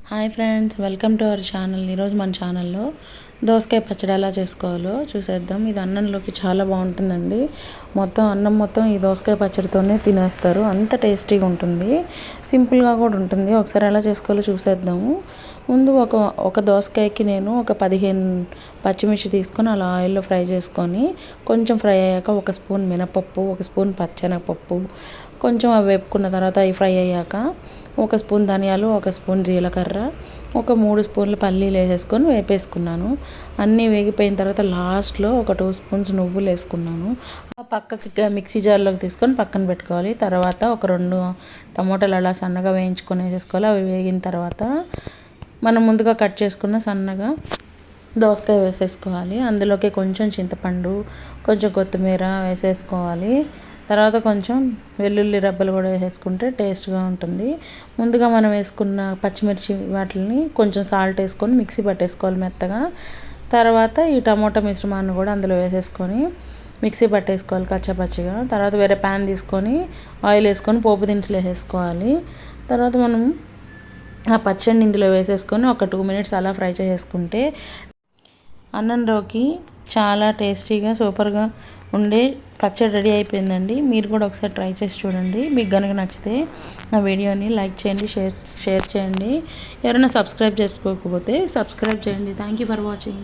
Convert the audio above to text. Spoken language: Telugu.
Hi friends, welcome to our channel. ఈరోజు మన ఛానల్లో దోసకాయ పచ్చడి ఎలా చేసుకోవాలో చూసేద్దాం. ఇది అన్నంలోకి చాలా బాగుంటుందండి. అన్నం మొత్తం ఈ దోసకాయ పచ్చడితోనే తినేస్తారు, అంత టేస్టీగా ఉంటుంది. సింపుల్గా కూడా ఉంటుంది. ఒకసారి ఎలా చేసుకోవాలో చూసేద్దాము. ముందు ఒక దోసకాయకి నేను ఒక 15 పచ్చిమిర్చి తీసుకొని అలా ఆయిల్లో ఫ్రై చేసుకొని, కొంచెం ఫ్రై అయ్యాక ఒక స్పూన్ మినపప్పు, ఒక స్పూన్ పచ్చెనగపప్పు, కొంచెం అవి వేపుకున్న తర్వాత అవి ఫ్రై అయ్యాక ఒక స్పూన్ ధనియాలు, ఒక స్పూన్ జీలకర్ర, ఒక 3 స్పూన్లు పల్లీలు వేసేసుకొని వేపేసుకున్నాను. అన్నీ వేగిపోయిన తర్వాత లాస్ట్లో ఒక 2 స్పూన్స్ నువ్వులు వేసుకున్నాను. పక్కకి మిక్సీ జార్లోకి తీసుకొని పక్కన పెట్టుకోవాలి. తర్వాత ఒక 2 టమోటాలు అలా సన్నగా వేయించుకొని వేసేసుకోవాలి. అవి వేగిన తర్వాత మనం ముందుగా కట్ చేసుకున్న సన్నగా దోసకాయ వేసేసుకోవాలి. అందులోకి కొంచెం చింతపండు, కొంచెం కొత్తిమీర వేసేసుకోవాలి. తర్వాత కొంచెం వెల్లుల్లి రబ్బలు కూడా వేసుకుంటే టేస్ట్గా ఉంటుంది. ముందుగా మనం వేసుకున్న పచ్చిమిర్చి వాటిని కొంచెం సాల్ట్ వేసుకొని మిక్సీ పట్టేసుకోవాలి మెత్తగా. తర్వాత ఈ టమోటా మిశ్రమాన్ని కూడా అందులో వేసేసుకొని మిక్సీ పట్టేసుకోవాలి కచ్చపచ్చిగా. తర్వాత వేరే ప్యాన్ తీసుకొని ఆయిల్ వేసుకొని పోపు దినుసులు వేసేసుకోవాలి. తర్వాత మనం ఆ పచ్చడిని ఇందులో వేసేసుకొని ఒక 2 మినిట్స్ అలా ఫ్రై చేసుకుంటే అన్నంలోకి చాలా టేస్టీగా సూపర్గా ఉండే పచ్చడి రెడీ అయిపోయిందండి. మీరు కూడా ఒకసారి ట్రై చేసి చూడండి. మీకు కనుక నచ్చితే నా వీడియోని లైక్ చేయండి, షేర్ చేయండి. ఎవరైనా సబ్స్క్రైబ్ చేసుకోకపోతే సబ్స్క్రైబ్ చేయండి. Thank you for watching.